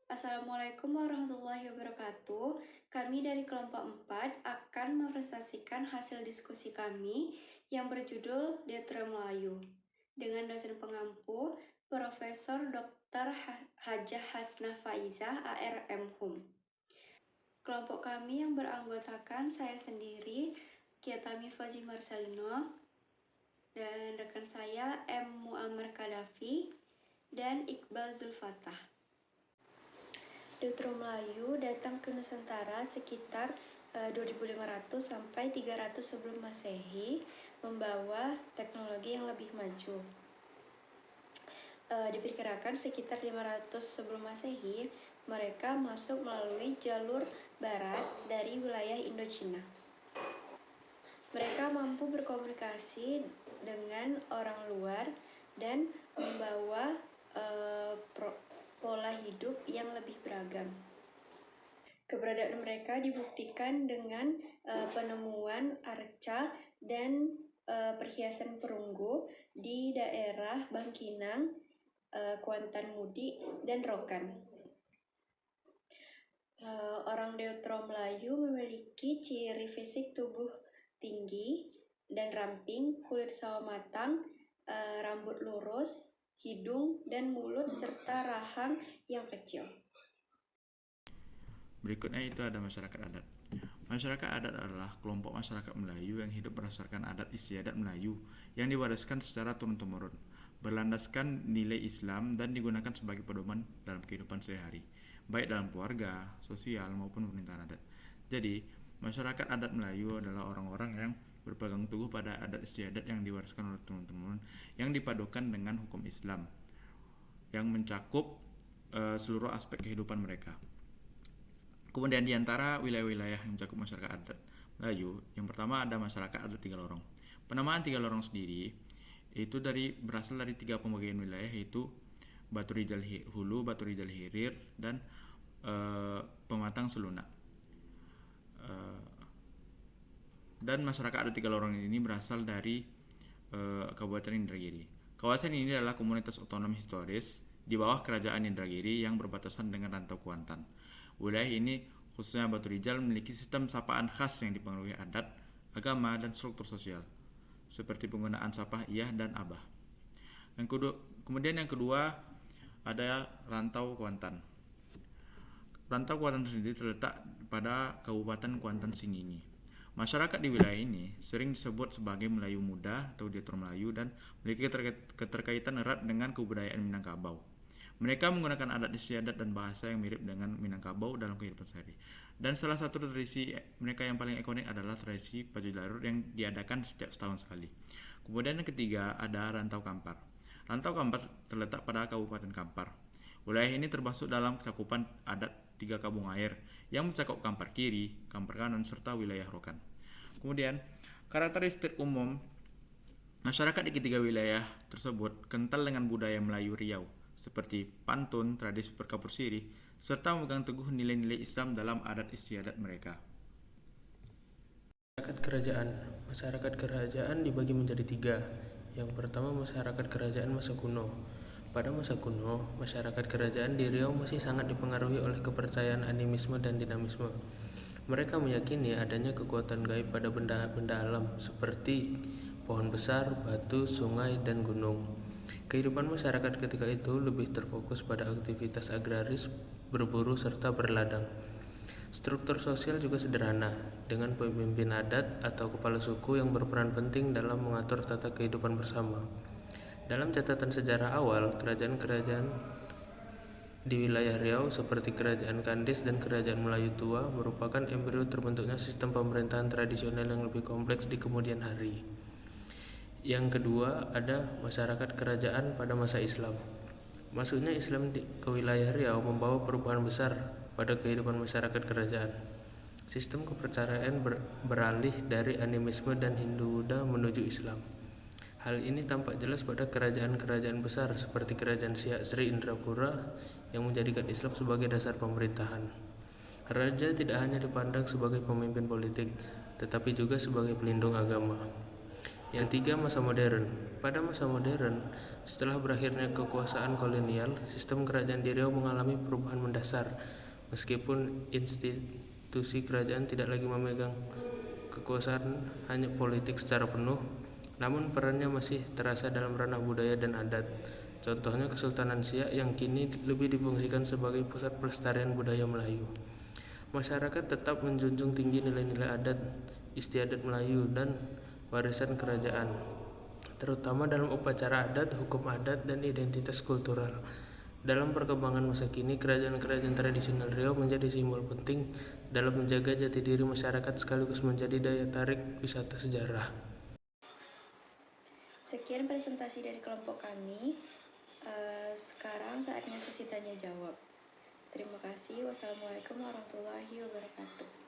Assalamualaikum warahmatullahi wabarakatuh. Kami dari kelompok 4 akan mempresentasikan hasil diskusi kami yang berjudul Deuteronomi Melayu dengan dosen pengampu Profesor Dr. Hajah Hasnah Faizah ARM Hum. Kelompok kami yang beranggotakan saya sendiri, Kiatami Fauzi Marcelino, dan rekan saya M. Muammar Kadafi dan Iqbal Zulfatah. Deuteronomi Melayu datang ke Nusantara sekitar 2500 sampai 300 sebelum Masehi, membawa teknologi yang lebih maju. Diperkirakan sekitar 500 sebelum Masehi, mereka masuk melalui jalur barat dari wilayah Indochina. Mereka mampu berkomunikasi dengan orang luar dan membawa pola hidup yang lebih beragam. Keberadaan mereka dibuktikan dengan penemuan arca dan perhiasan perunggu di daerah Bangkinang, Kuantan Mudi, dan Rokan. Orang Deuteronomi Melayu memiliki ciri fisik tubuh tinggi dan ramping, kulit sawo matang, rambut lurus, hidung dan mulut, serta rahang yang kecil. Berikutnya itu ada masyarakat adat. Masyarakat adat adalah kelompok masyarakat Melayu yang hidup berdasarkan adat istiadat Melayu yang diwariskan secara turun-temurun, berlandaskan nilai Islam dan digunakan sebagai pedoman dalam kehidupan sehari-hari, baik dalam keluarga, sosial maupun pemerintahan adat. Jadi, masyarakat adat Melayu adalah orang-orang yang berpegang teguh pada adat istiadat yang diwariskan oleh turun-temurun yang dipadukan dengan hukum Islam yang mencakup seluruh aspek kehidupan mereka. Kemudian di antara wilayah-wilayah yang mencakup masyarakat adat Melayu, yang pertama ada masyarakat adat Tiga Lorong. Penamaan Tiga Lorong sendiri itu berasal dari 3 pembagian wilayah, yaitu Batu Rijal Hulu, Batu Rijal Hilir, dan Pematang Selunak. Dan masyarakat adat Tiga Lorong ini berasal dari Kabupaten Indragiri. Kawasan ini adalah komunitas otonom historis di bawah Kerajaan Indragiri yang berbatasan dengan Rantau Kuantan. Wilayah ini, khususnya Batu Rijal, memiliki sistem sapaan khas yang dipengaruhi adat, agama, dan struktur sosial, seperti penggunaan sapah iyah dan abah. Kemudian yang kedua ada Rantau Kuantan. Rantau Kuantan sendiri terletak pada Kabupaten Kuantan Singingi. Masyarakat di wilayah ini sering disebut sebagai Melayu Muda atau Deuteronomi Melayu dan memiliki keterkaitan erat dengan kebudayaan Minangkabau. Mereka menggunakan adat istiadat dan bahasa yang mirip dengan Minangkabau dalam kehidupan sehari. Dan salah satu tradisi mereka yang paling ikonik adalah tradisi Pacu Larut yang diadakan setiap setahun sekali. Kemudian yang ketiga ada Rantau Kampar. Rantau Kampar terletak pada Kabupaten Kampar. Wilayah ini termasuk dalam cakupan adat 3 Kabung Air yang mencakup Kampar Kiri, Kampar Kanan, serta wilayah Rokan. Kemudian, karakteristik umum masyarakat di ketiga wilayah tersebut kental dengan budaya Melayu Riau, seperti pantun, tradisi berkapur sirih, serta memegang teguh nilai-nilai Islam dalam adat istiadat mereka. Masyarakat kerajaan dibagi menjadi 3. Yang pertama, masyarakat kerajaan masa kuno. Pada masa kuno, masyarakat kerajaan di Riau masih sangat dipengaruhi oleh kepercayaan animisme dan dinamisme. Mereka meyakini adanya kekuatan gaib pada benda-benda alam seperti pohon besar, batu, sungai, dan gunung. Kehidupan masyarakat ketika itu lebih terfokus pada aktivitas agraris, berburu, serta berladang. Struktur sosial juga sederhana, dengan pemimpin adat atau kepala suku yang berperan penting dalam mengatur tata kehidupan bersama. Dalam catatan sejarah awal, kerajaan-kerajaan di wilayah Riau seperti Kerajaan Kandis dan Kerajaan Melayu Tua merupakan embrio terbentuknya sistem pemerintahan tradisional yang lebih kompleks di kemudian hari. Yang kedua ada masyarakat kerajaan pada masa Islam. Masuknya Islam ke wilayah Riau membawa perubahan besar pada kehidupan masyarakat kerajaan. Sistem kepercayaan beralih dari animisme dan Hindu-Buddha menuju Islam. Hal ini tampak jelas pada kerajaan-kerajaan besar seperti Kerajaan Siak Sri Indrapura yang menjadikan Islam sebagai dasar pemerintahan. Raja tidak hanya dipandang sebagai pemimpin politik, tetapi juga sebagai pelindung agama. Yang ketiga, masa modern. Pada masa modern, setelah berakhirnya kekuasaan kolonial, sistem kerajaan di Riau mengalami perubahan mendasar. Meskipun institusi kerajaan tidak lagi memegang kekuasaan hanya politik secara penuh, namun perannya masih terasa dalam ranah budaya dan adat. Contohnya Kesultanan Siak yang kini lebih difungsikan sebagai pusat pelestarian budaya Melayu. Masyarakat tetap menjunjung tinggi nilai-nilai adat istiadat Melayu dan warisan kerajaan, terutama dalam upacara adat, hukum adat, dan identitas kultural. Dalam perkembangan masa kini, kerajaan-kerajaan tradisional Riau menjadi simbol penting dalam menjaga jati diri masyarakat sekaligus menjadi daya tarik wisata sejarah. Sekian presentasi dari kelompok kami. Sekarang saatnya sesi tanya jawab. Terima kasih. Wassalamualaikum warahmatullahi wabarakatuh.